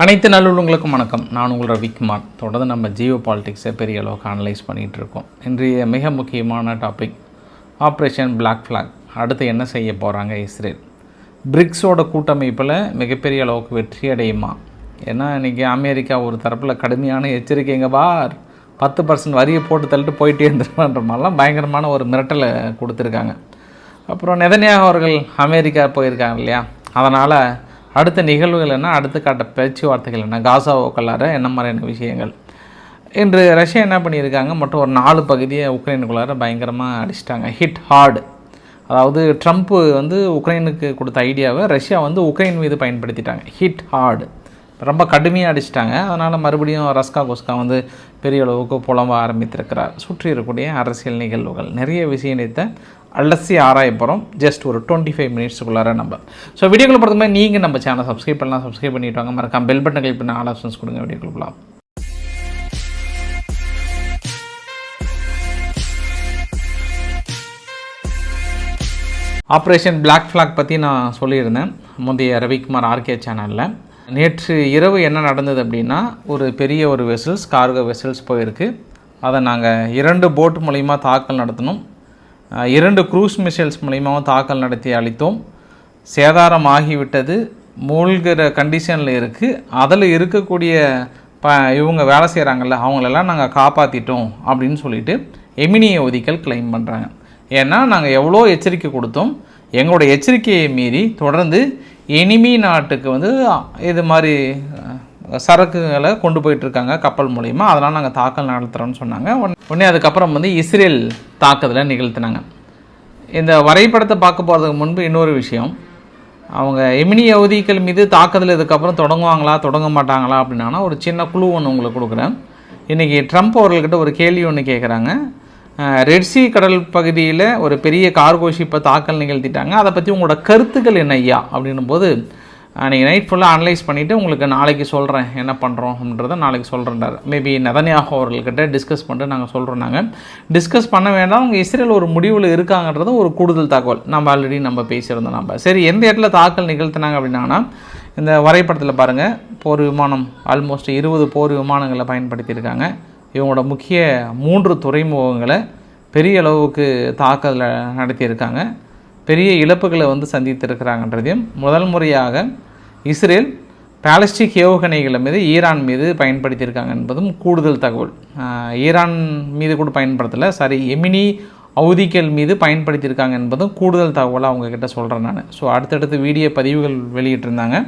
அனைத்து நல்லுள்ளங்களுக்கும் வணக்கம். நான் உங்கள் ரவிக்குமார். தொடர்ந்து நம்ம ஜியோ பாலிட்டிக்ஸை பெரிய அளவுக்கு அனலைஸ் பண்ணிகிட்டு இருக்கோம். இன்றைய மிக முக்கியமான டாபிக் ஆப்ரேஷன் பிளாக் ஃப்ளாக். அடுத்து என்ன செய்ய போகிறாங்க இஸ்ரேல்? பிரிக்ஸோட கூட்டமைப்பில் மிகப்பெரிய அளவுக்கு வெற்றி அடையுமா? ஏன்னா இன்றைக்கி அமெரிக்கா ஒரு தரப்பில் கடுமையான எச்சரிக்கைங்க பார் 10% வரியை போட்டு தள்ளிட்டு போயிட்டே இருந்துருன்ற மாதிரிலாம் பயங்கரமான ஒரு மிரட்டலை கொடுத்துருக்காங்க. அப்புறம் நெதன்யாகு அவர்கள் அமெரிக்கா போயிருக்காங்க இல்லையா? அதனால் அடுத்த நிகழ்வுகள் என்ன, அடுத்து காட்ட பேச்சுவார்த்தைகள் என்ன, காசாவுக்குள்ளார என்ன மாதிரியான விஷயங்கள். இன்று ரஷ்யா என்ன பண்ணியிருக்காங்க, மற்றும் ஒரு 4 பகுதியை உக்ரைனுக்குள்ளார பயங்கரமாக அடிச்சிட்டாங்க. Hit hard. அதாவது ட்ரம்ப்பு உக்ரைனுக்கு கொடுத்த ஐடியாவை ரஷ்யா உக்ரைன் மீது பயன்படுத்திட்டாங்க. ஹிட் ஹார்டு, ரொம்ப கடுமையாக அடிச்சிட்டாங்க. அதனால் மறுபடியும் ரஸ்கா கொஸ்கா பெரிய அளவுக்கு புலம்ப ஆரம்பித்திருக்கிறார். சுற்றி இருக்கக்கூடிய அரசியல் நிகழ்வுகள் நிறைய விஷயத்தை அலசி ஆராய போகிறோம். ஜஸ்ட் ஒரு 25 மினிட்ஸுக்குள்ளார நம்ம. ஸோ வீடியோக்குள்ள பொறுத்த மாதிரி நீங்கள் நம்ம சேனல் சப்ஸ்கிரைப் பண்ணலாம், சப்ஸ்கிரைப் பண்ணிட்டு வாங்க. மறக்காம பெல் பட்டன் கிளிக் பண்ண ஆல் ஆப்ஷன்ஸ் கொடுங்க. வீடியோக்குள்ள போகலாம். ஆப்ரேஷன் பிளாக் ஃப்ளாக் பற்றி நான் சொல்லியிருந்தேன் முந்தைய ரவிக்குமார் ஆர்கே சேனலில். நேற்று இரவு என்ன நடந்தது அப்படின்னா, ஒரு பெரிய ஒரு வெசல்ஸ், கார்கோ வெசல்ஸ் போயிருக்கு. அதை நாங்கள் 2 போட் மூலிமா தாக்கல் நடத்தினோம். 2 க்ரூஸ் மிசைல்ஸ் மூலிமாவும் தாக்கல் நடத்தி அளித்தோம். சேதாரம் ஆகிவிட்டது, மூழ்கிற கண்டிஷனில் இருக்குது. அதில் இருக்கக்கூடிய இவங்க வேலை செய்கிறாங்கல்ல, அவங்களெல்லாம் நாங்கள் காப்பாற்றிட்டோம் அப்படின்னு சொல்லிட்டு எமினியை ஒதிக்கல் கிளைம் பண்ணுறாங்க. ஏன்னா நாங்கள் எவ்வளோ எச்சரிக்கை கொடுத்தோம், எங்களோட எச்சரிக்கையை மீறி தொடர்ந்து எனிமி நாட்டுக்கு இது மாதிரி சரக்குகளை கொண்டு போயிட்டுருக்காங்க கப்பல் மூலிமா. அதனால் நாங்கள் தாக்கல் நடத்துகிறோன்னு சொன்னாங்க. உடனே அதுக்கப்புறம் இஸ்ரேல் தாக்குதலை நிகழ்த்தினாங்க. இந்த வரைபடத்தை பார்க்க போகிறதுக்கு முன்பு இன்னொரு விஷயம், அவங்க எமினி யவுதிகள் மீது தாக்குதல் இதுக்கப்புறம் தொடங்குவாங்களா தொடங்க மாட்டாங்களா அப்படின்னா ஒரு சின்ன குழு ஒன்று உங்களுக்கு கொடுக்குறேன். இன்றைக்கி ட்ரம்ப் அவர்கள்கிட்ட ஒரு கேள்வி ஒன்று கேட்குறாங்க. ரெட்சி கடல் பகுதியில் ஒரு பெரிய கார்கோ ஷிப்பை தாக்கல் நிகழ்த்திட்டாங்க, அதை பற்றி உங்களோட கருத்துக்கள் என்ன ஐயா அப்படின்னும் போது, நீங்கள் நைட் ஃபுல்லாக அனலைஸ் பண்ணிவிட்டு உங்களுக்கு நாளைக்கு சொல்கிறேன் என்ன பண்ணுறோம் அப்படின்றத நாளைக்கு சொல்கிறேன்டார். மேபி நெதன்யாகு அவர்கள்கிட்ட டிஸ்கஸ் பண்ணிட்டு நாங்கள் சொல்கிறோம். நாங்கள் டிஸ்கஸ் பண்ண வேண்டாம், அவங்க இஸ்ரேல் ஒரு முடிவில் இருக்காங்கன்றது ஒரு கூடுதல் தகவல். நம்ம ஆல்ரெடி பேசியிருந்தோம். நம்ம சரி எந்த இடத்துல தாக்கல் நிகழ்த்தினாங்க அப்படின்னா, இந்த வரைபடத்தில் பாருங்கள், போர் விமானம் ஆல்மோஸ்ட் 20 போர் விமானங்களை பயன்படுத்தியிருக்காங்க. இவங்களோட முக்கிய 3 துறைமுகங்களை பெரிய அளவுக்கு தாக்குதலை நடத்தியிருக்காங்க. பெரிய இழப்புகளை சந்தித்திருக்கிறாங்கன்றதையும், முதல் முறையாக இஸ்ரேல் பாலஸ்டிக் ஏவுகணைகளை மீது ஈரான் மீது பயன்படுத்தியிருக்காங்க என்பதும் கூடுதல் தகவல். ஈரான் மீது கூட பயன்படுத்தலை, எமினி ஔதிகள் மீது பயன்படுத்தியிருக்காங்க என்பதும் கூடுதல் தகவலாக அவங்கக்கிட்ட சொல்கிறேன் நான். ஸோ அடுத்தடுத்து வீடியோ பதிவுகள் வெளியிட்டிருந்தாங்க.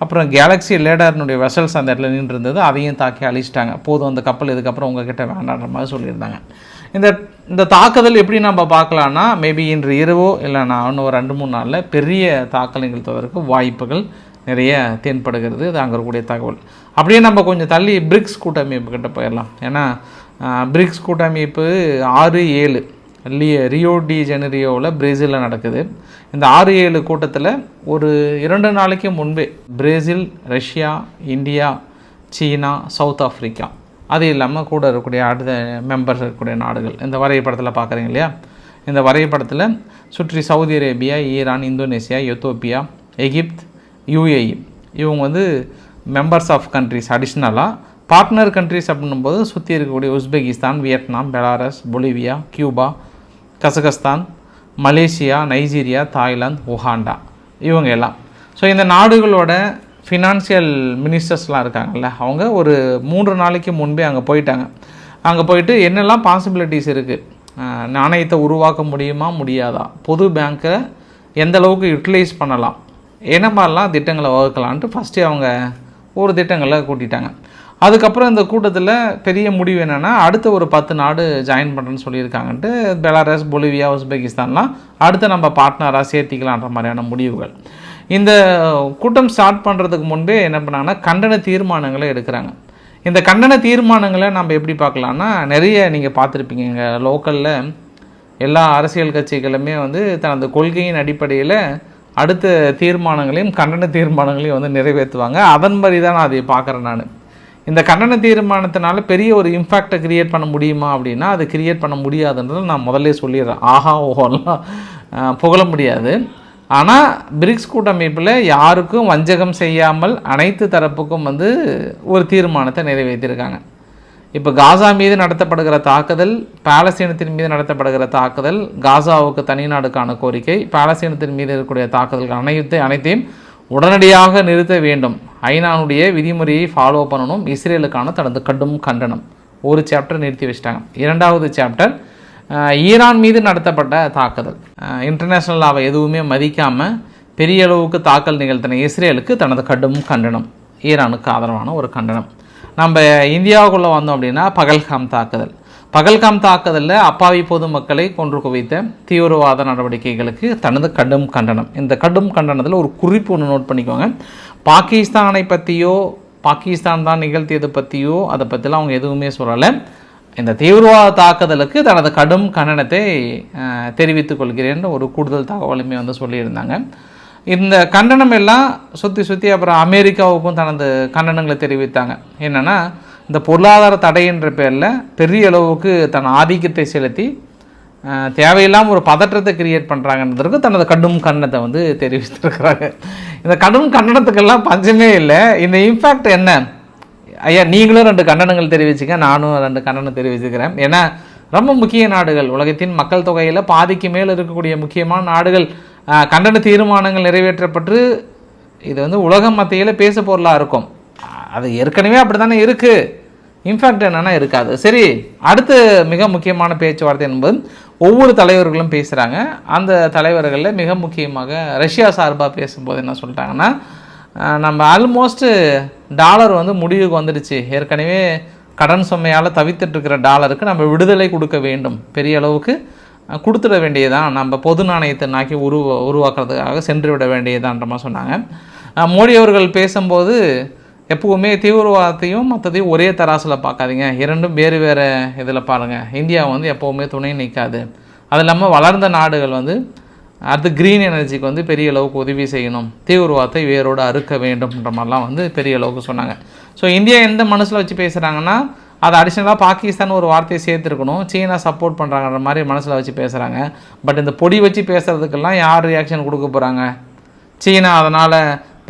அப்புறம் கேலக்ஸி லேடர்னுடைய வெசல்ஸ் அந்த இடத்துல நின்று இருந்தது, அதையும் தாக்கி அழிச்சிட்டாங்க. போதும் அந்த கப்பல் இதுக்கப்புறம் உங்ககிட்ட வேண்டான்ற மாதிரி சொல்லியிருந்தாங்க. இந்த தாக்குதல் எப்படி நம்ம பார்க்கலான்னா, மேபி இன்று இரவோ இல்லை நான் இன்னும் ஒரு 2-3 நாளில் பெரிய தாக்கல் நிகழ்த்துவதற்கு வாய்ப்புகள் நிறைய தென்படுகிறது. இது அங்கே இருக்கக்கூடிய தகவல். அப்படியே நம்ம கொஞ்சம் தள்ளி பிரிக்ஸ் கூட்டமைப்பு கிட்ட போயிடலாம். ஏன்னா பிரிக்ஸ் கூட்டமைப்பு 6-7 ரியோ டி ஜெனரியோவில் பிரேசிலில் நடக்குது. இந்த 6-7 கூட்டத்தில் ஒரு 2 நாளைக்கு முன்பே பிரேசில், ரஷ்யா, இந்தியா, சீனா, சவுத் ஆஃப்ரிக்கா, அது இல்லாமல் கூட இருக்கக்கூடிய அடுத்த மெம்பர்ஸ் இருக்கக்கூடிய நாடுகள் இந்த வரைபடத்தில் பார்க்குறீங்க இல்லையா? இந்த வரைபடத்தில் சுற்றி Saudi Arabia, Iran, Indonesia, Ethiopia, Egypt, UAE இவங்க மெம்பர்ஸ் ஆஃப் கண்ட்ரிஸ். அடிஷ்னலாக பார்ட்னர் கண்ட்ரிஸ் அப்படின்னும்போது சுற்றி இருக்கக்கூடிய Uzbekistan, Vietnam, Belarus, Bolivia, Cuba, Kazakhstan, Malaysia, Nigeria, Thailand, Uganda இவங்க எல்லாம். ஸோ இந்த நாடுகளோட ஃபினான்ஷியல் மினிஸ்டர்ஸ்லாம் இருக்காங்கல்ல, அவங்க ஒரு 3 நாளைக்கு முன்பே அங்கே போயிட்டாங்க. அங்கே போயிட்டு என்னெல்லாம் பாசிபிலிட்டிஸ் இருக்குது, நாணயத்தை உருவாக்க முடியுமா முடியாதா, பொது பேங்க்கை எந்த அளவுக்கு யூட்டிலைஸ் பண்ணலாம், என்ன மாதிரிலாம் திட்டங்களை வகுக்கலான்ட்டு ஃபஸ்ட்டு அவங்க ஒரு திட்டங்களை கூட்டிட்டாங்க. அதுக்கப்புறம் இந்த கூட்டத்தில் பெரிய முடிவு என்னென்னா, அடுத்த ஒரு 10 நாடு ஜாயின் பண்ணுறேன்னு சொல்லியிருக்காங்கன்ட்டு பெலாரஸ், பொலிவியா, உஸ்பெகிஸ்தான்லாம் அடுத்து நம்ம பார்ட்னராக சேர்த்திக்கலான்ற மாதிரியான முடிவுகள். இந்த கூட்டம் ஸ்டார்ட் பண்ணுறதுக்கு முன்பே என்ன பண்ணாங்கன்னா, கண்டன தீர்மானங்களை எடுக்கிறாங்க. இந்த கண்டன தீர்மானங்களை நம்ம எப்படி பார்க்கலான்னா, நிறைய நீங்கள் பார்த்துருப்பீங்க, எங்கள் லோக்கலில் எல்லா அரசியல் கட்சிகளுமே தனது கொள்கையின் அடிப்படையில் அடுத்த தீர்மானங்களையும் கண்டன தீர்மானங்களையும் நிறைவேற்றுவாங்க. அதன் மாதிரி தான் நான் அதை பார்க்குறேன் நான். இந்த கண்டன தீர்மானத்தினால பெரிய ஒரு இம்பேக்டை க்ரியேட் பண்ண முடியுமா அப்படின்னா, அது க்ரியேட் பண்ண முடியாதுன்றது நான் முதல்ல சொல்லிடுறேன். ஆஹா ஓஹோலாம் புகழ முடியாது. ஆனால் பிரிக்ஸ் கூட்டமைப்பில் யாருக்கும் வஞ்சகம் செய்யாமல் அனைத்து தரப்புக்கும் வந்து ஒரு தீர்மானத்தை நிறைவேற்றியிருக்காங்க. இப்போ காசா மீது நடத்தப்படுகிற தாக்குதல், பாலஸ்தீனத்தின் மீது நடத்தப்படுகிற தாக்குதல், காசாவுக்கு தனிநாடுக்கான கோரிக்கை, பாலஸ்தீனத்தின் மீது இருக்கக்கூடிய தாக்குதல்கள் அனைத்தையும் உடனடியாக நிறுத்த வேண்டும், ஐநாவுடைய விதிமுறையை ஃபாலோ பண்ணணும், இஸ்ரேலுக்கான தனது கடும் கண்டனம். ஒரு சாப்டர் நிறுத்தி வச்சிட்டாங்க. இரண்டாவது சாப்டர் ஈரான் மீது நடத்தப்பட்ட தாக்குதல், இன்டர்நேஷ்னல் லாவை எதுவுமே மதிக்காமல் பெரிய அளவுக்கு தாக்கல் நிகழ்த்தின இஸ்ரேலுக்கு தனது கடும் கண்டனம், ஈரானுக்கு ஆதரவான ஒரு கண்டனம். நம்ம இந்தியாவுக்குள்ளே வந்தோம் அப்படின்னா பகல்காம் தாக்குதலில் அப்பாவி பொதுமக்களை கொன்று குவித்த தீவிரவாத நடவடிக்கைகளுக்கு தனது கடும் கண்டனம். இந்த கடும் கண்டனத்தில் ஒரு குறிப்பு ஒன்று நோட் பண்ணிக்கோங்க. பாகிஸ்தானை பற்றியோ, பாகிஸ்தான் தான் நிகழ்த்தியதை பற்றியோ அதை பற்றிலாம் அவங்க எதுவுமே சொல்லலை. இந்த தீவிரவாத தாக்குதலுக்கு தனது கடும் கண்டனத்தை தெரிவித்துக் கொள்கிறேன் ஒரு கூடுதல் தகவலுமே வந்து சொல்லியிருந்தாங்க. இந்த கண்டனம் எல்லாம் சுற்றி அப்புறம் அமெரிக்காவுக்கும் தனது கண்டனங்களை தெரிவித்தாங்க. என்னென்னா, இந்த பொருளாதார தடை என்ற பேரில் பெரிய அளவுக்கு தன் ஆதிக்கத்தை செலுத்தி தேவையில்லாமல் ஒரு பதற்றத்தை கிரியேட் பண்ணுறாங்கன்றதுக்கு தனது கடும் கண்டனத்தை வந்து தெரிவித்திருக்கிறாங்க. இந்த கடும் கண்டனத்துக்கெல்லாம் பஞ்சமே இல்லை. இந்த இம்பேக்ட் என்ன? ஐயா, நீங்களும் 2 கண்டனங்கள் தெரிவிச்சுங்க, நானும் 2 கண்டனம் தெரிவிச்சுக்கிறேன். ஏன்னா ரொம்ப முக்கிய நாடுகள், உலகத்தின் மக்கள் தொகையில் பாதிக்கு மேல் இருக்கக்கூடிய முக்கியமான நாடுகள் கண்டன தீர்மானங்கள் நிறைவேற்றப்பட்டு இது வந்து உலக மத்தியில் பேச பொருளாக இருக்கும். அது ஏற்கனவே அப்படி தானே இருக்குது. இன்ஃபேக்ட் என்னென்னா இருக்காது. சரி, அடுத்து மிக முக்கியமான பேச்சுவார்த்தை என்பது ஒவ்வொரு தலைவர்களும் பேசுகிறாங்க. அந்த தலைவர்களில் மிக முக்கியமாக ரஷ்யா சார்பாக பேசும்போது என்ன சொல்லிட்டாங்கன்னா, நம்ம ஆல்மோஸ்ட்டு டாலர் வந்து முடிவுக்கு வந்துடுச்சு, ஏற்கனவே கடன் சுமையால் தவித்துட்ருக்கிற டாலருக்கு நம்ம விடுதலை கொடுக்க வேண்டும், பெரிய அளவுக்கு கொடுத்துட வேண்டியதான், நம்ம பொது நாணயத்தை நோக்கி உருவாக்குறதுக்காக சென்று விட வேண்டியதான்ற மாதிரி சொன்னாங்க. மோடி அவர்கள் பேசும்போது எப்பவுமே தீவிரவாதத்தையும் மற்றதையும் ஒரே தராசில் பார்க்காதீங்க, இரண்டும் வேறு வேறு இதில் பாருங்கள், இந்தியா வந்து எப்போவுமே துணை நிற்காது, அது இல்லாமல் வளர்ந்த நாடுகள் வந்து அடுத்து க்ரீன் எனர்ஜிக்கு வந்து பெரிய அளவுக்கு உதவி செய்யணும், தீவிரவாதத்தை வேரோடு அறுக்க வேண்டும்ன்ற மாதிரிலாம் வந்து பெரிய அளவுக்கு சொன்னாங்க. ஸோ இந்தியா எந்த மனசில் வச்சு பேசுகிறாங்கன்னா, அது அடிஷ்னலாக பாகிஸ்தான் ஒரு வார்த்தையை சேர்த்துருக்கணும், சீனா சப்போர்ட் பண்ணுறாங்கன்ற மாதிரி மனசில் வச்சு பேசுகிறாங்க. பட் இந்த பொடி வச்சு பேசுகிறதுக்கெல்லாம் யார் ரியாக்ஷன் கொடுக்க போகிறாங்க? சீனா அதனால்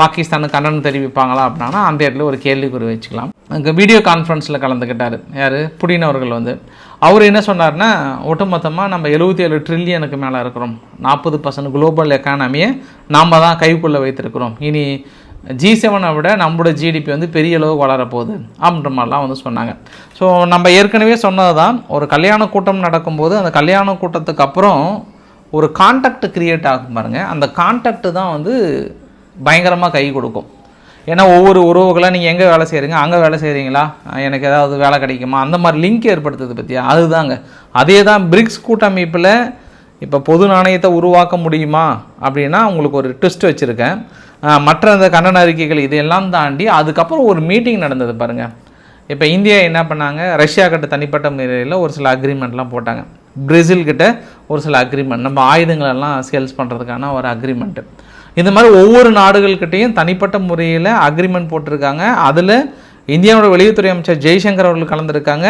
பாகிஸ்தானுக்கு கண்டனம் தெரிவிப்பாங்களா அப்படின்னா அந்த இடத்துல ஒரு கேள்விக்குறி வச்சுக்கலாம். அங்கே வீடியோ கான்ஃபரன்ஸில் கலந்துக்கிட்டார் யார், புடின் அவர்கள் வந்து. அவர் என்ன சொன்னார்னா, ஒட்டுமொத்தமாக நம்ம 77 ட்ரில்லியனுக்கு மேலே இருக்கிறோம், 40% குளோபல் எக்கானமியை நாம் தான் கைக்குள்ளே வைத்திருக்கிறோம், இனி G7 விட நம்மளோட ஜிடிபி வந்து பெரிய அளவு வளரப்போகுது அப்படின்ற மாதிரிலாம் வந்து சொன்னாங்க. ஸோ நம்ம ஏற்கனவே சொன்னது தான், ஒரு கல்யாண கூட்டம் நடக்கும்போது அந்த கல்யாண கூட்டத்துக்கு அப்புறம் ஒரு கான்டாக்ட் க்ரியேட் ஆகும் பாருங்கள், அந்த கான்டாக்ட் தான் வந்து பயங்கரமாக கை கொடுக்கும். ஏன்னா ஒவ்வொரு உறவுகளாக நீங்கள் எங்கே வேலை செய்கிறீங்க, அங்கே வேலை செய்கிறீங்களா, எனக்கு ஏதாவது வேலை கிடைக்குமா, அந்த மாதிரி லிங்க் ஏற்படுத்துது பற்றியா, அதுதாங்க. அதே தான் பிரிக்ஸ் கூட்டமைப்பில் இப்போ பொது நாணயத்தை உருவாக்க முடியுமா அப்படின்னா உங்களுக்கு ஒரு ட்விஸ்ட் வச்சுருக்கேன். மற்ற அந்த கண்டன அறிக்கைகள் இதெல்லாம் தாண்டி அதுக்கப்புறம் ஒரு மீட்டிங் நடந்தது பாருங்கள். இப்போ இந்தியா என்ன பண்ணாங்க, ரஷ்யா கிட்ட தனிப்பட்ட முறையில் ஒரு சில அக்ரிமெண்ட்லாம் போட்டாங்க, பிரேசில் கிட்ட ஒரு சில அக்ரிமெண்ட், நம்ம ஆயுதங்களெல்லாம் சேல்ஸ் பண்ணுறதுக்கான ஒரு அக்ரிமெண்ட்டு. இந்த மாதிரி ஒவ்வொரு நாடுகள்கிட்டையும் தனிப்பட்ட முறையில் அக்ரிமெண்ட் போட்டிருக்காங்க. அதில் இந்தியாவோட வெளியுறவுத்துறை அமைச்சர் ஜெய்சங்கர் அவர்கள் கலந்துருக்காங்க,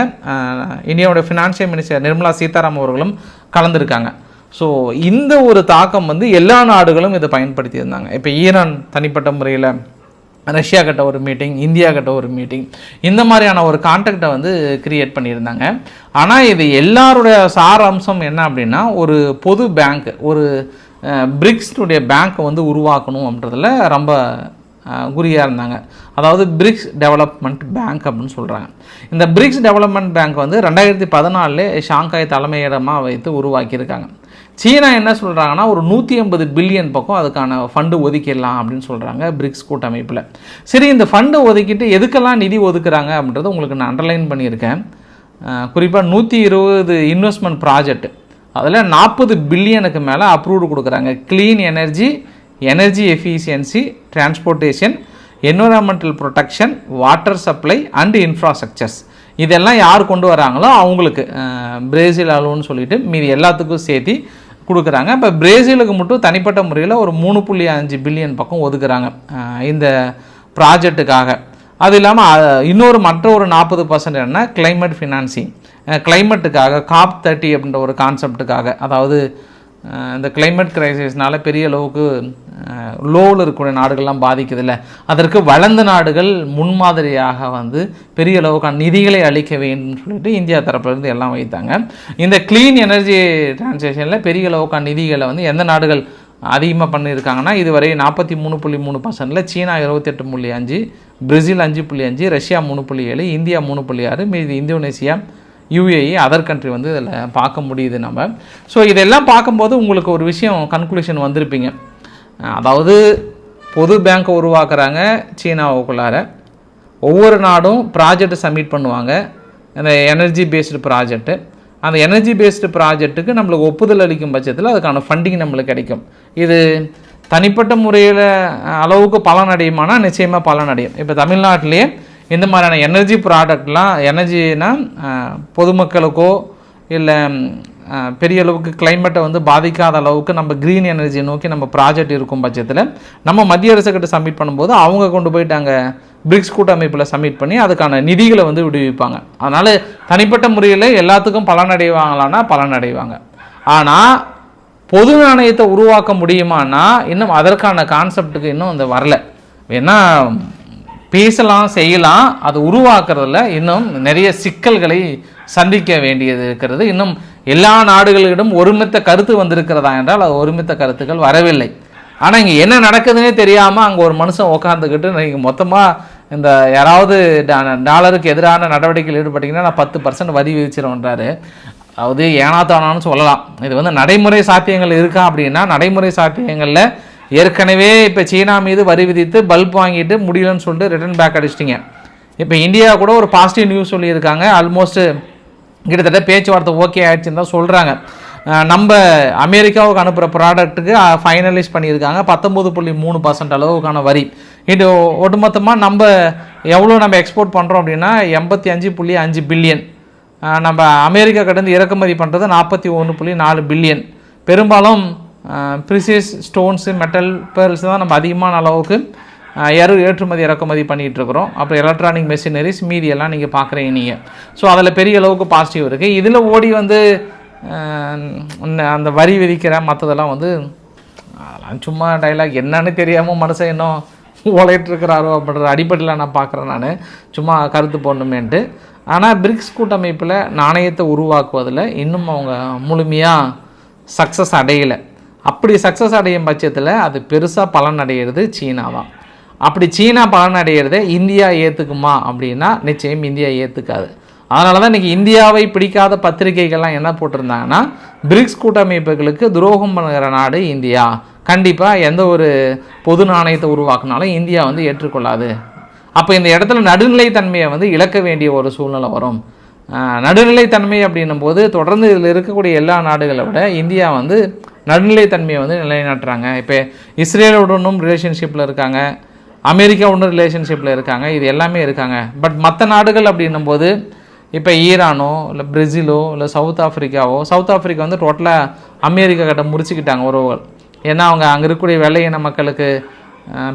இந்தியாவோட ஃபினான்ஷியல் மினிஸ்டர் நிர்மலா சீதாராமன் அவர்களும் கலந்துருக்காங்க. ஸோ இந்த ஒரு தாக்கம் வந்து எல்லா நாடுகளும் இதை பயன்படுத்தி இருந்தாங்க. இப்போ ஈரான் தனிப்பட்ட முறையில் ரஷ்யா கிட்ட ஒரு மீட்டிங், இந்தியா கிட்ட ஒரு மீட்டிங், இந்த மாதிரியான ஒரு கான்டாக்டை வந்து கிரியேட் பண்ணியிருந்தாங்க. ஆனால் இது எல்லாருடைய சார அம்சம் என்ன அப்படின்னா, ஒரு பொது பேங்க், ஒரு பிரிக்ஸுடைய பேங்க்கை வந்து உருவாக்கணும் அப்படின்றதுல ரொம்ப குறியாக இருந்தாங்க. அதாவது பிரிக்ஸ் டெவலப்மெண்ட் பேங்க் அப்படின்னு சொல்கிறாங்க. இந்த பிரிக்ஸ் டெவலப்மெண்ட் பேங்க் வந்து 2014 ஷாங்காய் தலைமையிடமாக வைத்து உருவாக்கியிருக்காங்க. சீனா என்ன சொல்கிறாங்கன்னா, ஒரு 180 பில்லியன் பக்கம் அதுக்கான ஃபண்டு ஒதுக்கிடலாம் அப்படின்னு சொல்கிறாங்க பிரிக்ஸ் கூட்டமைப்பில். சரி, இந்த ஃபண்டு ஒதுக்கிட்டு எதுக்கெல்லாம் நிதி ஒதுக்குறாங்க அப்படின்றத உங்களுக்கு நான் அண்டர்லைன் பண்ணியிருக்கேன். குறிப்பாக 120 இன்வெஸ்ட்மெண்ட் ப்ராஜெக்ட், அதில் 40 பில்லியனுக்கு மேலே அப்ரூவ்டு கொடுக்குறாங்க. Clean energy, energy efficiency, transportation, environmental protection, water supply and infrastructures, இதெல்லாம் யார் கொண்டு வராங்களோ அவங்களுக்கு பிரேசில் அளவுன்னு சொல்லிட்டு மீதி எல்லாத்துக்கும் சேர்த்து கொடுக்குறாங்க. இப்போ பிரேசிலுக்கு மட்டும் தனிப்பட்ட முறையில் ஒரு 3.5 பில்லியன் பக்கம் ஒதுக்குறாங்க இந்த ப்ராஜெக்ட்டுக்காக. அது இல்லாமல் மற்ற ஒரு 40% என்ன, கிளைமேட் ஃபினான்சிங், கிளைமேட்டுக்காக COP30 அப்படின்ற ஒரு கான்செப்டுக்காக, அதாவது இந்த கிளைமேட் கிரைசிஸ்னால பெரிய அளவுக்கு லோவில் இருக்கக்கூடிய நாடுகள்லாம் பாதிக்குதில்ல, அதற்கு வளர்ந்த நாடுகள் முன்மாதிரியாக வந்து பெரிய அளவுக்கான நிதிகளை அளிக்க வேண்டும் சொல்லிட்டு இந்தியா தரப்புலேருந்து எல்லாம் வைத்தாங்க. இந்த க்ளீன் எனர்ஜி டிரான்சாக்ஷனில் பெரிய அளவுக்கான நிதிகளை வந்து எந்த நாடுகள் அதிகமாக பண்ணியிருக்காங்கன்னா, இதுவரை 43.3%, சீனா 28.5%, பிரேசில் 5.5%, ரஷ்யா 3.7%, இந்தியா 3.6%, மீது இந்தோனேசியா, யூஏஇ, அதர் கண்ட்ரி வந்து இதில் பார்க்க முடியுது நம்ம. ஸோ இதெல்லாம் பார்க்கும்போது உங்களுக்கு ஒரு விஷயம் கன்க்ளூஷன் வந்திருப்பீங்க. அதாவது பொது பேங்க்கை உருவாக்குறாங்க சீனாவுக்குள்ளார, ஒவ்வொரு நாடும் ப்ராஜெக்டை சப்மிட் பண்ணுவாங்க, அந்த எனர்ஜி பேஸ்டு ப்ராஜெக்ட்டு. அந்த எனர்ஜி பேஸ்டு ப்ராஜெக்ட்டுக்கு நம்மளுக்கு ஒப்புதல் அளிக்கும் பட்சத்தில் அதுக்கான ஃபண்டிங் நம்மளுக்கு கிடைக்கும். இது தனிப்பட்ட முறையில் அளவுக்கு பலன் அடையுமானால் நிச்சயமாக பலன் அடையும். இப்போ தமிழ்நாட்டிலே இந்த மாதிரியான எனர்ஜி ப்ராடக்ட்லாம், எனர்ஜினா பொதுமக்களுக்கோ இல்லை பெரிய அளவுக்கு கிளைமேட்டை வந்து பாதிக்காத அளவுக்கு நம்ம க்ரீன் எனர்ஜியை நோக்கி நம்ம ப்ராஜெக்ட் இருக்கும் பட்சத்தில் நம்ம மத்திய அரசுக்கிட்ட சப்மிட் பண்ணும்போது அவங்க கொண்டு போயிட்டு அங்கே பிரிக்ஸ் கூட்டமைப்பில் சப்மிட் பண்ணி அதுக்கான நிதிகளை வந்து விடுவிப்பாங்க. அதனால் தனிப்பட்ட முறையில் எல்லாத்துக்கும் பலனடைவாங்களான்னா பலனடைவாங்க. ஆனால் பொது நாணயத்தை உருவாக்க முடியுமானா இன்னும் அதற்கான கான்செப்டுக்கு இன்னும் அந்த வரல. ஏன்னா பேசலாம் செய்யலாம், அது உருவாக்குறதுல இன்னும் நிறைய சிக்கல்களை சந்திக்க வேண்டியது இருக்கிறது. இன்னும் எல்லா நாடுகளிடம் ஒருமித்த கருத்து வந்திருக்கிறதா என்றால் அது ஒருமித்த கருத்துக்கள் வரவில்லை. ஆனால் இங்கே என்ன நடக்குதுன்னே தெரியாமல் அங்கே ஒரு மனுஷன் உட்காந்துக்கிட்டு நீங்கள் மொத்தமாக இந்த யாராவது டாலருக்கு எதிரான நடவடிக்கையில் ஈடுபட்டிங்கன்னா நான் 10% வரி விதிச்சிருவேன்றாரு. அதாவது ஏனாத்தானான்னு சொல்லலாம். இது வந்து நடைமுறை சாத்தியங்கள் இருக்கா அப்படின்னா, நடைமுறை சாத்தியங்களில் ஏற்கனவே இப்போ சீனா மீது வரி விதித்து பல்ப் வாங்கிட்டு முடியலன்னு சொல்லிட்டு ரிட்டர்ன் பேக் அடிச்சிட்டிங்க. இப்போ இந்தியா கூட ஒரு பாசிட்டிவ் நியூஸ் சொல்லியிருக்காங்க. ஆல்மோஸ்ட் கிட்டத்தட்ட பேச்சுவார்த்தை ஓகே ஆகிடுச்சுன்னு தான் சொல்கிறாங்க. நம்ம அமெரிக்காவுக்கு அனுப்புகிற ப்ராடக்ட்டுக்கு ஃபைனலைஸ் பண்ணியிருக்காங்க 19.3% அளவுக்கான வரி. இது ஒட்டுமொத்தமாக நம்ம எவ்வளோ நம்ம எக்ஸ்போர்ட் பண்ணுறோம் அப்படின்னா 85.5 பில்லியன். நம்ம அமெரிக்கா கிட்டேருந்து இறக்குமதி பண்ணுறது 41.4 பில்லியன். பெரும்பாலும் ப்ரிசியஸ் ஸ்டோன்ஸு, மெட்டல், பேர்ல்ஸ் தான் நம்ம அதிகமான அளவுக்கு ஏற்றுமதி இறக்குமதி பண்ணிகிட்ருக்குறோம். அப்புறம் எலக்ட்ரானிக் மெஷினரிஸ் மீதியெல்லாம் நீங்கள் பார்க்குறீங்க நீங்கள். ஸோ அதில் பெரிய அளவுக்கு பாசிட்டிவ் இருக்குது. இதில் ஓடி வந்து அந்த வரி விதிக்கிற மற்றதெல்லாம் வந்து அதெல்லாம் சும்மா டைலாக், என்னன்னு தெரியாமல் மனுஷன் இன்னும் உழையிட்டுருக்கிறாரோ அப்படின்ற அடிப்படையில் நான் பார்க்குறேன். நான் சும்மா கருத்து போடணுமேன்ட்டு. ஆனால் பிரிக்ஸ் கூட்டமைப்பில் நாணயத்தை உருவாக்குவதில் இன்னும் அவங்க முழுமையாக சக்ஸஸ் அடையலை. அப்படி சக்ஸஸ் அடையும் பட்சத்தில் அது பெருசாக பலன் அடைகிறது சீனா தான். அப்படி சீனா பலன் அடைகிறத இந்தியா ஏற்றுக்குமா அப்படின்னா நிச்சயம் இந்தியா ஏற்றுக்காது. அதனால தான் இன்றைக்கி இந்தியாவை பிடிக்காத பத்திரிகைகள்லாம் என்ன போட்டிருந்தாங்கன்னா, பிரிக்ஸ் கூட்டமைப்புகளுக்கு துரோகம் பண்ணுகிற நாடு இந்தியா, கண்டிப்பாக எந்த ஒரு பொது நாணயத்தை உருவாக்குனாலும் இந்தியா வந்து ஏற்றுக்கொள்ளாது. அப்போ இந்த இடத்துல நடுநிலைத்தன்மையை வந்து இழக்க வேண்டிய ஒரு சூழ்நிலை வரும். நடுநிலைத்தன்மை அப்படின்னும் போது தொடர்ந்து இதில் இருக்கக்கூடிய எல்லா நாடுகளை விட இந்தியா வந்து நடுநிலைத்தன்மையை வந்து நிலைநாட்டுறாங்க. இப்போ இஸ்ரேலுடனும் ரிலேஷன்ஷிப்பில் இருக்காங்க, அமெரிக்காவுடன் ரிலேஷன்ஷிப்பில் இருக்காங்க, இது எல்லாமே இருக்காங்க. பட் மற்ற நாடுகள் அப்படின்னும் போது இப்போ ஈரானோ இல்லை பிரேசிலோ இல்லை சவுத் ஆஃப்ரிக்கா வந்து டோட்டலாக அமெரிக்கா கிட்ட முடிச்சுக்கிட்டாங்க உறவுகள். ஏன்னா அவங்க அங்கே இருக்கக்கூடிய வெள்ளையின மக்களுக்கு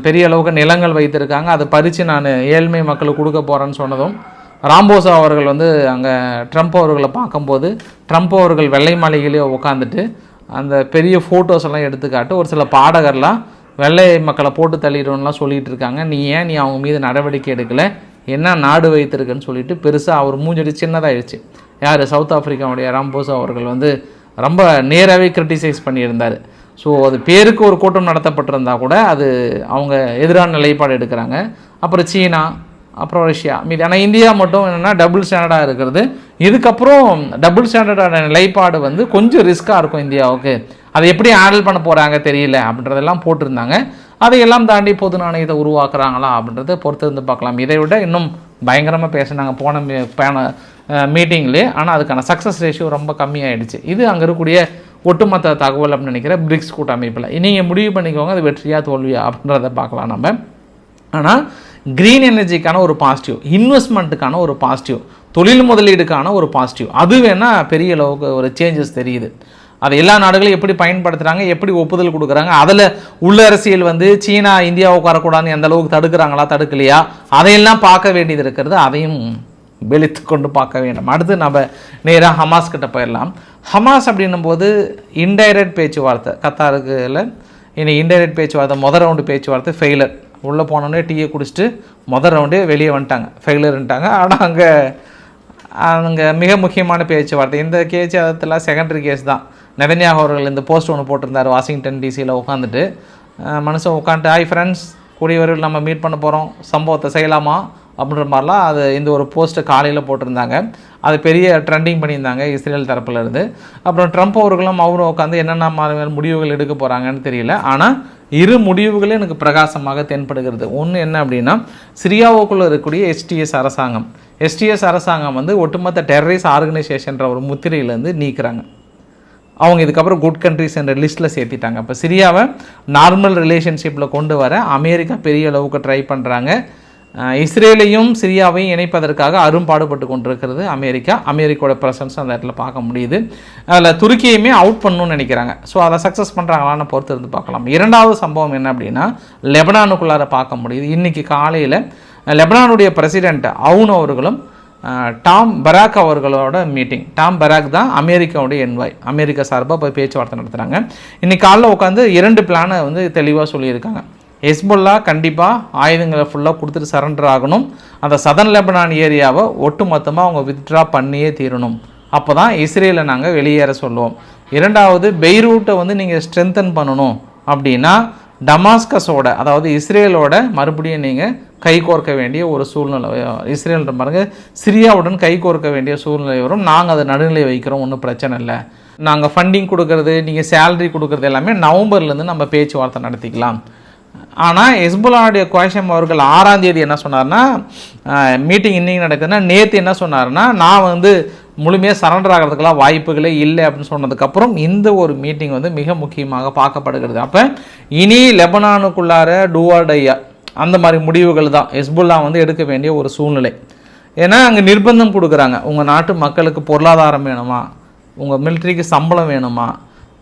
பெரிய அளவுக்கு நிலங்கள் வைத்திருக்காங்க, அதை பறித்து நான் ஏழ்மை மக்களுக்கு கொடுக்க போகிறேன்னு சொன்னதும், ராம்போசா அவர்கள் வந்து அங்கே ட்ரம்ப் அவர்களை பார்க்கும்போது ட்ரம்ப் அவர்கள் வெள்ளை மாளிகையிலேயே உட்காந்துட்டு அந்த பெரிய ஃபோட்டோஸ் எல்லாம் எடுத்துக்காட்டு ஒரு சில பாடகர்லாம் வெள்ளை மக்களை போட்டு தள்ளிடுவோம்லாம் சொல்லிகிட்டு இருக்காங்க. நீ அவங்க மீது நடவடிக்கை எடுக்கலை, என்ன நாடு வைத்திருக்குன்னு சொல்லிட்டு பெருசாக அவர் மூஞ்சடி சின்னதாகிடுச்சு. யார்? சவுத் ஆஃப்ரிக்காவுடைய ராம்போசா அவர்கள் வந்து ரொம்ப நேராகவே கிரிட்டிசைஸ் பண்ணியிருந்தார். ஸோ அது பேருக்கு ஒரு கூட்டம் நடத்தப்பட்டிருந்தால் கூட அது அவங்க எதிரான நிலைப்பாடு எடுக்கிறாங்க. அப்புறம் சீனா, அப்புறம் ரஷ்யா மீது. ஆனால் இந்தியா மட்டும் என்னென்னா டபுள் ஸ்டாண்டர்டாக இருக்கிறது. இதுக்கப்புறம் டபுள் ஸ்டாண்டர்டான நிலைப்பாடு வந்து கொஞ்சம் ரிஸ்க்காக இருக்கும் இந்தியாவுக்கு. அதை எப்படி ஹேண்டில் பண்ண போகிறாங்க தெரியல அப்படின்றதெல்லாம் போட்டிருந்தாங்க. அதையெல்லாம் தாண்டி பொது நாணயத்தை உருவாக்குறாங்களா அப்படின்றத பொறுத்து இருந்து பார்க்கலாம். இதை விட இன்னும் பயங்கரமாக பேசினாங்க போன மீட்டிங்லேயே. ஆனால் அதுக்கான சக்ஸஸ் ரேஷியோ ரொம்ப கம்மியாகிடுச்சு. இது அங்கே இருக்கக்கூடிய ஒட்டுமொத்த தகவல் அப்படின்னு நினைக்கிற பிரிக்ஸ் கூட்டமைப்பில். நீங்கள் முடிவு பண்ணிக்கோங்க அது வெற்றியா தோல்வியா அப்படின்றத பார்க்கலாம் நம்ம. ஆனால் க்ரீன் எனர்ஜிக்கான ஒரு பாசிட்டிவ், இன்வெஸ்ட்மெண்ட்டுக்கான ஒரு பாசிட்டிவ், தொழில் முதலீடுக்கான ஒரு பாசிட்டிவ், அது வேணால் பெரிய அளவுக்கு ஒரு சேஞ்சஸ் தெரியுது. அதை எல்லா நாடுகளும் எப்படி பயன்படுத்துகிறாங்க, எப்படி ஒப்புதல் கொடுக்குறாங்க, அதில் உள்ள அரசியல் வந்து சீனா இந்தியாவுக்கு வரக்கூடாதுன்னு எந்த அளவுக்கு தடுக்கிறாங்களா தடுக்கலையா அதையெல்லாம் பார்க்க வேண்டியது இருக்கிறது. அதையும் வெளித்து கொண்டு பார்க்க வேண்டும். அடுத்து நம்ம நேராக ஹமாஸ் கிட்ட போயிடலாம். ஹமாஸ் அப்படின்னும் போது இன்டைரக்ட் பேச்சுவார்த்தை கத்தாருக்குல இன்னைக்கு இன்டைரக்ட் பேச்சுவார்த்தை முதல் ரவுண்டு பேச்சுவார்த்தை ஃபெயிலர். உள்ளே போனோடனே டீயை குடிச்சிட்டு முதல் ரவுண்டே வெளியே வந்துட்டாங்க, ஃபெயிலருன்ட்டாங்க. ஆனால் அங்கே மிக முக்கியமான பேச்சுவார்த்தை. இந்த பேச்சுவார்த்தைலாம் செகண்டரி கேஸ் தான். நெதன்யாகு அவர்கள் இந்த போஸ்ட் ஒன்று போட்டிருந்தார் வாஷிங்டன் டிசியில் உட்காந்துட்டு. மனுஷன் உட்காந்துட்டு ஹாய் ஃப்ரெண்ட்ஸ், கூடிய விரைவில் நம்ம மீட் பண்ண போகிறோம், சம்பவத்தை செய்யலாமா அப்படின்ற மாதிரிலாம் அது இந்த ஒரு போஸ்ட்டை காலையில் போட்டிருந்தாங்க. அது பெரிய ட்ரெண்டிங் பண்ணியிருந்தாங்க இஸ்ரேல் தரப்பில் இருந்து. அப்புறம் ட்ரம்ப் அவர்களும் அவரும் உட்காந்து என்னென்ன மாதிரி முடிவுகள் எடுக்க போகிறாங்கன்னு தெரியல. ஆனால் இரு முடிவுகளே எனக்கு பிரகாசமாக தென்படுகிறது. ஒன்று என்ன அப்படின்னா, சிரியாவுக்குள்ளே இருக்கக்கூடிய எஸ்டிஎஸ் அரசாங்கம் வந்து ஒட்டுமொத்த டெரரிஸ்ட் ஆர்கனைசேஷன்ற ஒரு முத்திரையிலேருந்து நீக்கிறாங்க. அவங்க இதுக்கப்புறம் குட் கண்ட்ரிஸ் என்ற லிஸ்ட்டில் சேர்த்திட்டாங்க. இப்போ சிரியாவை நார்மல் ரிலேஷன்ஷிப்பில் கொண்டு வர அமெரிக்கா பெரிய அளவுக்கு ட்ரை பண்ணுறாங்க. இஸ்ரேலையும் சிரியாவையும் இணைப்பதற்காக அரும்பாடுபட்டு கொண்டிருக்கிறது அமெரிக்காவோட ப்ரெசன்ஸ் அந்த இடத்துல பார்க்க முடியுது. அதில் துருக்கியுமே அவுட் பண்ணணும்னு நினைக்கிறாங்க. ஸோ அதை சக்ஸஸ் பண்ணுறாங்களான்னு பொறுத்து இருந்து பார்க்கலாம். இரண்டாவது சம்பவம் என்ன அப்படின்னா, லெபனானுக்குள்ளார பார்க்க முடியுது. இன்றைக்கி காலையில் லெபனானுடைய பிரசிடென்ட் அவுன் அவர்களும் டாம் பராக் அவர்களோட மீட்டிங். டாம் பராக் தான் அமெரிக்காவுடைய என்வாய், அமெரிக்கா சார்பாக போய் பேச்சுவார்த்தை நடத்துகிறாங்க. இன்றைக்கி காலைல உட்காந்து 2 பிளானை வந்து தெளிவாக சொல்லியிருக்காங்க. ஹெஸ்புல்லா கண்டிப்பாக ஆயுதங்களை ஃபுல்லாக கொடுத்துட்டு சரண்டர் ஆகணும். அந்த சதன் லெபனான் ஏரியாவை ஒட்டு மொத்தமாக அவங்க வித்ட்ரா பண்ணியே தீரணும். அப்போ தான் இஸ்ரேலை நாங்கள் வெளியேற சொல்லுவோம். இரண்டாவது, பெய்ரூட்டை வந்து நீங்கள் ஸ்ட்ரென்தன் பண்ணணும் அப்படின்னா டமாஸ்கஸோட, அதாவது இஸ்ரேலோட மறுபடியும் நீங்கள் கைகோர்க்க வேண்டிய ஒரு சூழ்நிலை, இஸ்ரேல் பாருங்க சிரியாவுடன் கைகோர்க்க வேண்டிய சூழ்நிலை வரும். நாங்கள் அதை நடுநிலை வைக்கிறோம், ஒன்றும் பிரச்சனை இல்லை. நாங்கள் ஃபண்டிங் கொடுக்கறது, நீங்கள் சேலரி கொடுக்குறது எல்லாமே நவம்பர்லேருந்து நம்ம பேச்சுவார்த்தை நடத்திக்கலாம். ஆனால் ஹெஸ்புல்லாவுடைய குவாஷம் அவர்கள் 6ஆம் தேதி என்ன சொன்னார்னா, மீட்டிங் இன்றைக்கி நடக்குதுன்னா நேற்று என்ன சொன்னார்னா, நான் வந்து முழுமையாக சரண்டர் ஆகிறதுக்கெல்லாம் வாய்ப்புகளே இல்லை அப்படின்னு சொன்னதுக்கப்புறம் இந்த ஒரு மீட்டிங் வந்து மிக முக்கியமாக பார்க்கப்படுகிறது. அப்போ இனி லெபனானுக்குள்ளார டூஆர்டையா அந்த மாதிரி முடிவுகள் தான் ஹெஸ்புல்லா வந்து எடுக்க வேண்டிய ஒரு சூழ்நிலை. ஏன்னா அங்கே நிர்பந்தம் கொடுக்குறாங்க, உங்கள் நாட்டு மக்களுக்கு பொருளாதாரம் வேணுமா, உங்கள் மிலிட்ரிக்கு சம்பளம் வேணுமா,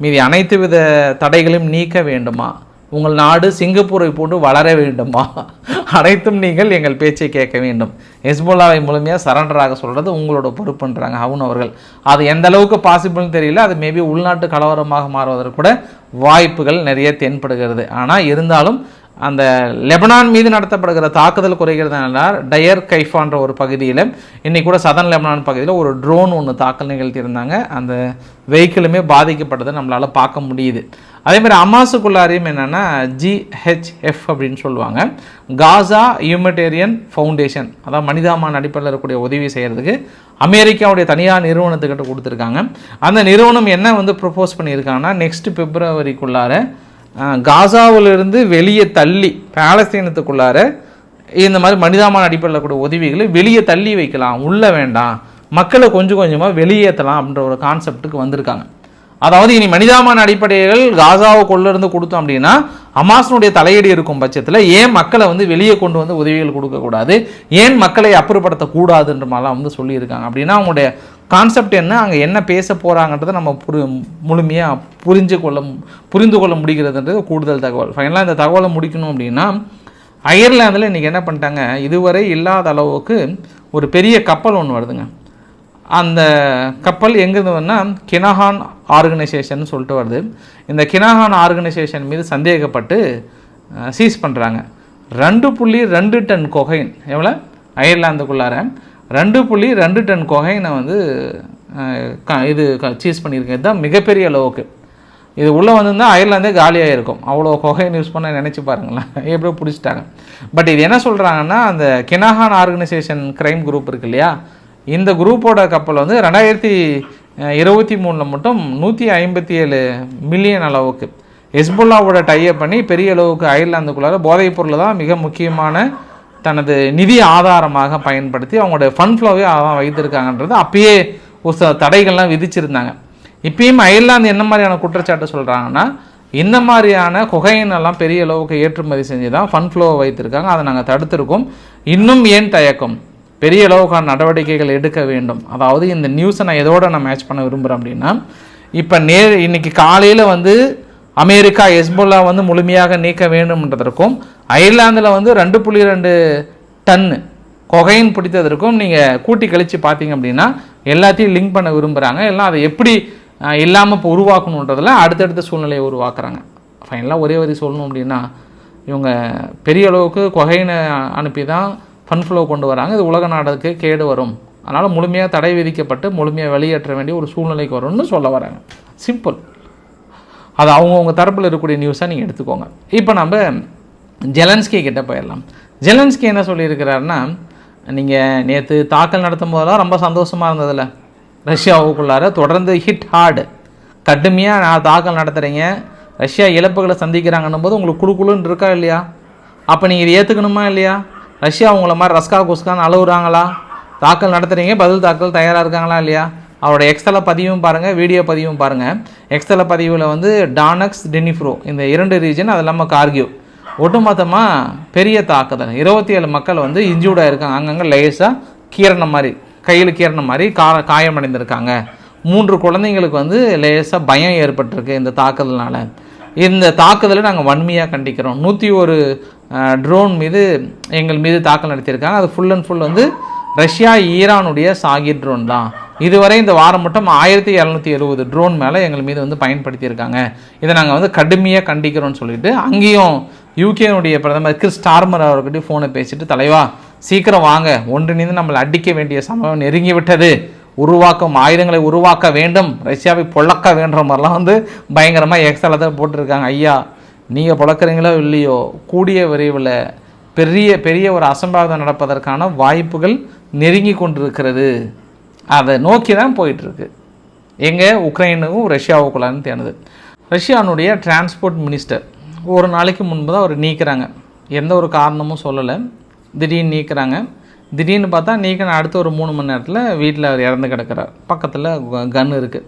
மீதி அனைத்து வித தடைகளையும் நீக்க வேண்டுமா, உங்கள் நாடு சிங்கப்பூரை போட்டு வளர வேண்டுமா, அனைத்தும் நீங்கள் எங்கள் பேச்சை கேட்க வேண்டும், ஹெஸ்புல்லாவை முழுமையாக சரண்டராக சொல்கிறது உங்களோட பொறுப்புன்றாங்க அவுன் அவர்கள். அது எந்த அளவுக்கு பாசிபிள்னு தெரியல. அது மேபி உள்நாட்டு கலவரமாக மாறுவதற்கு கூட வாய்ப்புகள் நிறைய தென்படுகிறது. ஆனால் இருந்தாலும் அந்த லெபனான் மீது நடத்தப்படுகிற தாக்குதல் குறைகிறதுனால டயர் கைஃபான்ற ஒரு பகுதியில் இன்றைக்கி கூட சதன் லெபனான் பகுதியில் ஒரு ட்ரோன் ஒன்று தாக்கல் நிகழ்த்தியிருந்தாங்க. அந்த வெஹிக்கிளுமே பாதிக்கப்பட்டதை நம்மளால் பார்க்க முடியுது. அதேமாதிரி அமாசுக்குள்ளாரையும் என்னென்னா GHF அப்படின்னு சொல்லுவாங்க, காசா ஹியூமனிடேரியன் ஃபவுண்டேஷன், அதாவது மனிதாமான அடிப்படையில் இருக்கக்கூடிய உதவி செய்கிறதுக்கு அமெரிக்காவுடைய தனியார் நிறுவனத்துக்கிட்ட கொடுத்துருக்காங்க. அந்த நிறுவனம் என்ன வந்து ப்ரொப்போஸ் பண்ணியிருக்காங்கன்னா, நெக்ஸ்ட் பிப்ரவரிக்குள்ளார காசாவிலிருந்து வெளியே தள்ளி பாலஸ்தீனத்துக்குள்ளார இந்த மாதிரி மனிதாமான அடிப்படையில் கூட உதவிகளை வெளியே தள்ளி வைக்கலாம், உள்ளே வேண்டாம், மக்களை கொஞ்சம் கொஞ்சமாக வெளியேற்றலாம் அப்படின்ற ஒரு கான்செப்டுக்கு வந்திருக்காங்க. அதாவது இனி மனிதாமான அடிப்படைகள் காசாவுக்குள்ளேருந்து கொடுத்தோம் அப்படின்னா ஹமாஸினுடைய தலையீடு இருக்கும் பட்சத்தில் ஏன் மக்களை வந்து வெளியே கொண்டு வந்து உதவிகள் கொடுக்கக்கூடாது, ஏன் மக்களை அப்புறப்படுத்தக்கூடாதுன்ற மாதிரிலாம் வந்து சொல்லியிருக்காங்க. அப்படின்னா அவங்களுடைய கான்செப்ட் என்ன, அங்கே என்ன பேச போகிறாங்கன்றதை நம்ம முழுமையாக புரிந்து கொள்ள முடிகிறதுன்றது கூடுதல் தகவல். ஃபைனலாக இந்த தகவலை முடிக்கணும் அப்படின்னா, அயர்லாந்தில் இன்றைக்கி என்ன பண்ணிட்டாங்க, இதுவரை இல்லாத அளவுக்கு ஒரு பெரிய கப்பல் ஒன்று வருதுங்க. அந்த கப்பல் எங்கேருந்து வருதுன்னா கினஹான் ஆர்கனைசேஷன் சொல்லிட்டு வருது. இந்த கினஹான் ஆர்கனைசேஷன் மீது சந்தேகப்பட்டு சீஸ் பண்ணுறாங்க. 2.2 டன் கொகைன், எவ்வளோ அயர்லாந்துக்குள்ளார 2.2 டன் கொகைனை வந்து இது சீஸ் பண்ணியிருக்கேன். இதுதான் மிகப்பெரிய அளவுக்கு. இது உள்ளே வந்திருந்தால் அயர்லாந்தே காலியாக இருக்கும். அவ்வளோ கொகைன் யூஸ் பண்ண நினச்சி பாருங்களேன், எப்படியோ பிடிச்சிட்டாங்க. பட் இது என்ன சொல்கிறாங்கன்னா, அந்த கினஹான் ஆர்கனைசேஷன் க்ரைம் குரூப் இருக்கு இல்லையா, இந்த குரூப்போட கப்பல் வந்து 2023 மட்டும் 157 மில்லியன் அளவுக்கு ஹெஸ்புல்லாவோட டைப் பண்ணி பெரிய அளவுக்கு அயர்லாந்துக்குள்ளார போதைப் பொருளை தான் மிக முக்கியமான தனது நிதி ஆதாரமாக பயன்படுத்தி அவங்களுடைய ஃபண்ட் ஃப்ளோவே அதான் வைத்திருக்காங்கன்றது அப்பயே ஒரு சில தடைகள்லாம் விதிச்சிருந்தாங்க. இப்பயும் அயர்லாந்து என்ன மாதிரியான குற்றச்சாட்டு சொல்கிறாங்கன்னா, இந்த மாதிரியான கொகைனெல்லாம் பெரிய அளவுக்கு ஏற்றுமதி செஞ்சு தான் ஃபண்ட் ஃப்ளோவை வைத்திருக்காங்க, அதை நாங்கள் தடுத்திருக்கோம், இன்னும் ஏன் தயக்கம், பெரிய அளவுக்கான நடவடிக்கைகள் எடுக்க வேண்டும். அதாவது இந்த நியூஸை நான் எதோட நான் மேட்ச் பண்ண விரும்புகிறேன் அப்படின்னா, இப்போ இன்னைக்கு காலையில் வந்து அமெரிக்கா ஹெஸ்புல்லா வந்து முழுமையாக நீக்க வேண்டும்ன்றதற்கும் அயர்லாந்தில் வந்து 2.2 டன்னு கொகைன் பிடித்ததற்கும் நீங்கள் கூட்டி கழித்து பார்த்தீங்க அப்படின்னா எல்லாத்தையும் லிங்க் பண்ண விரும்புகிறாங்க. எல்லாம் அதை எப்படி இல்லாமல் இப்போ உருவாக்கணுன்றதில் அடுத்தடுத்த சூழ்நிலையை உருவாக்குறாங்க. ஃபைனலாக ஒரே வரி சொல்லணும் அப்படின்னா, இவங்க பெரிய அளவுக்கு கொகைனை அனுப்பி தான் ஃபண்ட் ஃப்ளோ கொண்டு வராங்க. இது உலக நாடுக்கு கேடு வரும், அதனால் முழுமையாக தடை விதிக்கப்பட்டு முழுமையாக வெளியேற்ற வேண்டிய ஒரு சூழ்நிலைக்கு வரும்னு சொல்ல வராங்க. சிம்பிள். அது அவங்கவுங்க தரப்பில் இருக்கக்கூடிய நியூஸாக நீங்கள் எடுத்துக்கோங்க. இப்போ நம்ம ஜெலன்ஸ்கி கிட்டே போயிடலாம். ஜெலன்ஸ்கி என்ன சொல்லியிருக்கிறாருன்னா, நீங்கள் நேற்று தாக்கல் நடத்தும் போதெல்லாம் ரொம்ப சந்தோஷமாக இருந்ததில்ல, ரஷ்யாவுக்குள்ளார தொடர்ந்து ஹிட் ஹார்டு கடுமையாக நான் தாக்கல் நடத்துகிறீங்க, ரஷ்யா இழப்புகளை சந்திக்கிறாங்கன்னும் போது உங்களுக்கு குழுக்குழுன்னு இருக்கா இல்லையா? அப்போ நீங்கள் இது ஏற்றுக்கணுமா இல்லையா? ரஷ்யா உங்களை மாதிரி ரஸ்கா குஸ்கான்னு அழுகுறாங்களா? தாக்கல் நடத்துகிறீங்க, பதில் தாக்கல் தயாராக இருக்காங்களா இல்லையா? அவரோட எக்ஸ்தல பதிவும் பாருங்கள், வீடியோ பதிவும் பாருங்கள். எக்ஸ்தல பதிவில் வந்து டானக்ஸ், டெனிஃப்ரோ இந்த 2 ரீஜன், அது இல்லாமல் கார்கிவ், ஒட்டுமொத்தமாக பெரிய தாக்குதல். 27 மக்கள் வந்து இன்ஜூர்டாக இருக்காங்க. அங்கங்கே லேஸாக கீரண மாதிரி, கையில் கீரண மாதிரி காயமடைந்திருக்காங்க. 3 குழந்தைங்களுக்கு வந்து லேசாக பயம் ஏற்பட்டிருக்கு இந்த தாக்குதல்னால. இந்த தாக்குதலை நாங்கள் வன்மையாக கண்டிக்கிறோம். 101 ட்ரோன் மீது எங்கள் மீது தாக்கல் நடத்தியிருக்காங்க. அது ஃபுல் அண்ட் ஃபுல் வந்து ரஷ்யா ஈரானுடைய சாகிர் ட்ரோன் தான். இதுவரை இந்த வாரம் மட்டும் 1770 ட்ரோன் மேலே எங்கள் மீது வந்து பயன்படுத்தியிருக்காங்க. இதை நாங்கள் வந்து கடுமையாக கண்டிக்கிறோன்னு சொல்லிட்டு அங்கேயும் யூகேனுடைய பிரதமர் கிறிஸ் ஸ்டார்மர் அவர்கிட்ட ஃபோனை பேசிட்டு, தலைவா சீக்கிரம் வாங்க, ஒன்றிணைந்து நம்மளை அடிக்க வேண்டிய சமயம் நெருங்கி விட்டது, ஆயுதங்களை உருவாக்க வேண்டும், ரஷ்யாவை பொழக்க வேண்டுற மாதிரிலாம் வந்து பயங்கரமாக எக்ஸலத்தை போட்டிருக்காங்க. ஐயா, நீங்கள் பொழக்கிறீங்களோ இல்லையோ, கூடிய விரைவில் பெரிய பெரிய ஒரு அசம்பாவிதம் நடப்பதற்கான வாய்ப்புகள் நெருங்கி கொண்டிருக்கிறது. அதை நோக்கி தான் போயிட்டுருக்கு. எங்கே உக்ரைனுக்கும் ரஷ்யாவுக்குள்ளான்னு தேணுது. ரஷ்யானுடைய டிரான்ஸ்போர்ட் மினிஸ்டர் ஒரு நாளைக்கு முன்பு தான் அவர் நீக்கிறாங்க. எந்த ஒரு காரணமும் சொல்லலை, திடீர்னு நீக்கிறாங்க. திடீர்னு பார்த்தா நீக்கின அடுத்த ஒரு 3 மணி நேரத்தில் வீட்டில் அவர் இறந்து கிடக்கிறார். பக்கத்தில் கன் இருக்குது.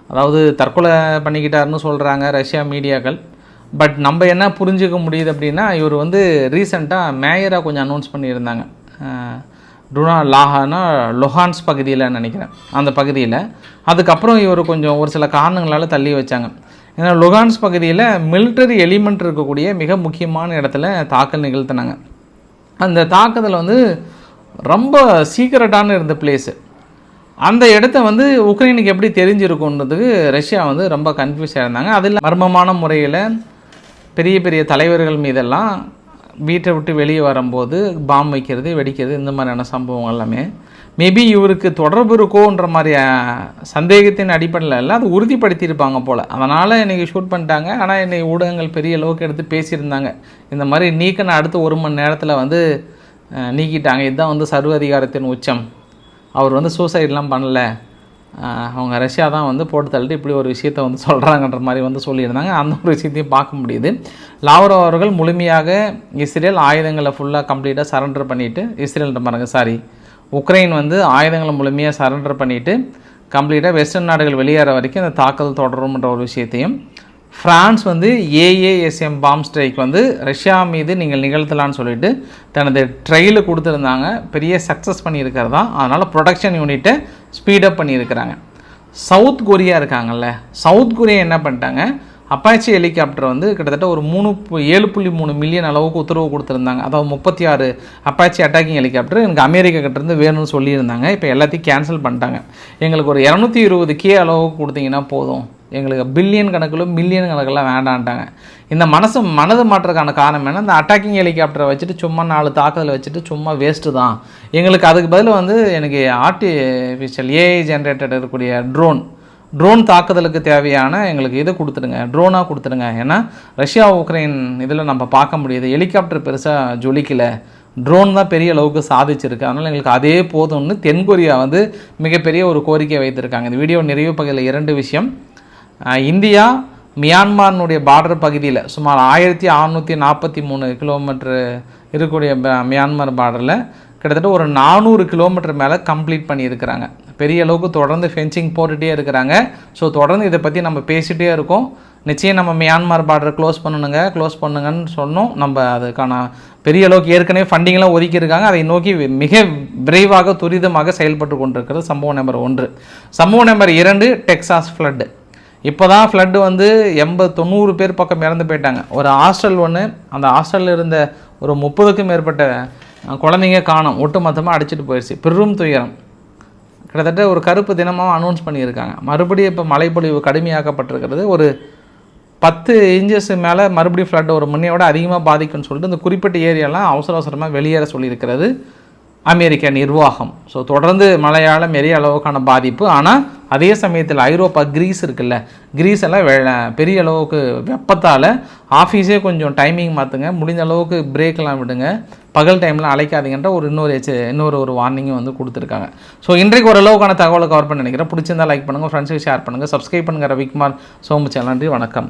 அதாவது தற்கொலை பண்ணிக்கிட்டாருன்னு சொல்கிறாங்க ரஷ்யா மீடியாக்கள். பட் நம்ம என்ன புரிஞ்சுக்க முடியுது அப்படின்னா, இவர் வந்து ரீசெண்டாக மேயராக கொஞ்சம் அனௌன்ஸ் பண்ணியிருந்தாங்க. லொஹான்ஸ் பகுதியில் நினைக்கிறேன், அந்த பகுதியில். அதுக்கப்புறம் இவர் கொஞ்சம் ஒரு சில காரணங்களால் தள்ளி வச்சாங்க. ஏன்னா லொஹான்ஸ் பகுதியில் மிலிட்டரி எலிமெண்ட் இருக்கக்கூடிய மிக முக்கியமான இடத்துல தாக்கல் நிகழ்த்தினாங்க. அந்த தாக்குதல் வந்து ரொம்ப சீக்கிரட்டான இருந்த பிளேஸு. அந்த இடத்த வந்து உக்ரைனுக்கு எப்படி தெரிஞ்சிருக்குன்றதுக்கு ரஷ்யா வந்து ரொம்ப கன்ஃபியூஸ் ஆகிருந்தாங்க. அதில் மர்மமான முறையில் பெரிய பெரிய தலைவர்கள் மீதெல்லாம் வீட்டை விட்டு வெளியே வரும்போது பாம் வைக்கிறது, வெடிக்கிறது, இந்த மாதிரியான சம்பவங்கள் எல்லாமே மேபி இவருக்கு தொடர்பு இருக்கோன்ற மாதிரி சந்தேகத்தின் அடிப்படையில் இல்லை, அது உறுதிப்படுத்தியிருப்பாங்க போல். அதனால் இன்றைக்கி ஷூட் பண்ணிட்டாங்க. ஆனால் இன்றைக்கி ஊடகங்கள் பெரிய அளவுக்கு எடுத்து பேசியிருந்தாங்க. இந்த மாதிரி நீக்கின அடுத்த 1 மணி நேரத்தில் வந்து நீக்கிட்டாங்க. இதுதான் வந்து சர்வதிகாரத்தின் உச்சம். அவர் வந்து சூசைட்லாம் பண்ணல, அவங்க ரஷ்யா தான் வந்து போட்டு தள்ளிட்டு இப்படி ஒரு விஷயத்தை வந்து சொல்கிறாங்கன்ற மாதிரி வந்து சொல்லியிருந்தாங்க. அந்த ஒரு விஷயத்தையும் பார்க்க முடியுது. லாவ்ரோவ் அவர்கள் முழுமையாக இஸ்ரேல் ஆயுதங்களை ஃபுல்லாக கம்ப்ளீட்டாக சரண்டர் பண்ணிவிட்டு, உக்ரைன் வந்து ஆயுதங்களை முழுமையாக சரண்டர் பண்ணிவிட்டு கம்ப்ளீட்டாக வெஸ்டர்ன் நாடுகள் வெளியேற வரைக்கும் இந்த தாக்குதல் தொடரும்ன்ற ஒரு விஷயத்தையும், ஃப்ரான்ஸ் வந்து ஏஏஎஸ்எம் பாம் ஸ்ட்ரைக் வந்து ரஷ்யா மீது நீங்கள் நிகழ்த்தலான்னு சொல்லிட்டு தனது ட்ரையில் கொடுத்துருந்தாங்க. பெரிய சக்ஸஸ் பண்ணியிருக்கிறதா. அதனால் ப்ரொடக்ஷன் யூனிட்டை ஸ்பீடப் பண்ணியிருக்கிறாங்க. சவுத் கொரியா இருக்காங்கல்ல, சவுத் கொரியா என்ன பண்ணிட்டாங்க, அப்பாச்சி ஹெலிகாப்டர் வந்து கிட்டத்தட்ட ஒரு 7.3 மில்லியன் அளவுக்கு உத்தரவு கொடுத்துருந்தாங்க. அதாவது 36 அப்பாச்சி அட்டாக்கிங் ஹெலிகாப்டர் எனக்கு அமெரிக்கா கிட்டேருந்து வேணும்னு சொல்லியிருந்தாங்க. இப்போ எல்லாத்தையும் கேன்சல் பண்ணிட்டாங்க. எங்களுக்கு ஒரு 220K அளவுக்கு கொடுத்தீங்கன்னா போதும், எங்களுக்கு பில்லியன் கணக்கில் மில்லியன் கணக்கெல்லாம் வேண்டான்ட்டாங்க. இந்த மனது மாற்றக்கான காரணம் என்ன, இந்த அட்டாக்கிங் ஹெலிகாப்டரை வச்சுட்டு சும்மா 4 தாக்குதலை வச்சுட்டு சும்மா வேஸ்ட்டு தான், எங்களுக்கு அதுக்கு பதில் வந்து எனக்கு ஆர்டிஃபிஷியல் ஏஐ ஜென்ரேட்டட் இருக்கக்கூடிய ட்ரோன் தாக்குதலுக்கு தேவையான எங்களுக்கு இதை கொடுத்துடுங்க, ட்ரோனாக கொடுத்துடுங்க. ஏன்னா ரஷ்யா உக்ரைன் இதில் நம்ம பார்க்க முடியுது, ஹெலிகாப்டர் பெருசாக ஜொலிக்கலை, ட்ரோன் தான் பெரிய அளவுக்கு சாதிச்சிருக்கு, அதனால் எங்களுக்கு அதே போதும்னு தென்கொரியா வந்து மிகப்பெரிய ஒரு கோரிக்கை வைத்திருக்காங்க. இந்த வீடியோ நிறைவு பகுதியில் 2 விஷயம். இந்தியா மியான்மர்னுடைய பார்டர் பகுதியில் சுமார் 1643 கிலோமீட்டர் இருக்கக்கூடிய மியான்மர் பார்டரில் கிட்டத்தட்ட ஒரு 400 கிலோமீட்டர் மேலே கம்ப்ளீட் பண்ணியிருக்கிறாங்க. பெரிய அளவுக்கு தொடர்ந்து ஃபென்சிங் போட்டுகிட்டே இருக்கிறாங்க. ஸோ தொடர்ந்து இதை பற்றி நம்ம பேசிகிட்டே இருக்கோம். நிச்சயம் நம்ம மியான்மர் பார்டர் க்ளோஸ் பண்ணுங்கன்னு சொன்னோம். நம்ம அதுக்கான பெரிய அளவுக்கு ஏற்கனவே ஃபண்டிங்லாம் ஒதுக்கியிருக்காங்க. அதை நோக்கி மிக விரைவாக துரிதமாக செயல்பட்டு கொண்டிருக்கிறது சம்பவம் நம்பர் 1. சம்பவம் நம்பர் 2, டெக்சாஸ் ஃப்ளட்டு. இப்போ தான் ஃப்ளட்டு வந்து 80-90 பேர் பக்கம் இறந்து போயிட்டாங்க. ஒரு ஹாஸ்டல் ஒன்று, அந்த ஹாஸ்டலில் இருந்த ஒரு 30க்கும் மேற்பட்ட குழந்தைங்க காணோம், ஒட்டு மொத்தமாக அடிச்சுட்டு போயிடுச்சு. பெரும் துயரம். கிட்டத்தட்ட ஒரு கருப்பு தினமாக அனௌன்ஸ் பண்ணியிருக்காங்க. மறுபடியும் இப்போ மழைப்பொழிவு கடுமையாக்கப்பட்டிருக்கிறது. ஒரு 10 இன்ச்சஸ் மேலே மறுபடியும் ஃப்ளட் ஒரு முன்னையோட அதிகமாக பாதிக்கும்னு சொல்லிட்டு இந்த குறிப்பிட்ட ஏரியாலாம் அவசரமாக வெளியேற சொல்லியிருக்கிறது அமெரிக்க நிர்வாகம். ஸோ தொடர்ந்து மழையால் பெரிய அளவுக்கான பாதிப்பு. ஆனால் அதே சமயத்தில் ஐரோப்பா கிரீஸ் இருக்குல்ல, கிரீஸ் எல்லாம் பெரிய அளவுக்கு வெப்பத்தால் ஆஃபீஸே கொஞ்சம் டைமிங் மாற்றுங்க, முடிஞ்ச அளவுக்கு பிரேக்கெலாம் விடுங்க, பகல் டைமில் அழைக்காதீங்கன்ற இன்னொரு வார்னிங்கும் வந்து கொடுத்துருக்காங்க. ஸோ இன்றைக்கு ஓரளவுக்கான தகவலை கவர் பண்ண நினைக்கிறேன். பிடிச்சிருந்தால் லைக் பண்ணுங்கள், ஃப்ரெண்ட்ஸுக்கு ஷேர் பண்ணுங்கள், சப்ஸ்கிரைப் பண்ணுங்கள். ரவிக்குமார் சோமு சேனல். நன்றி, வணக்கம்.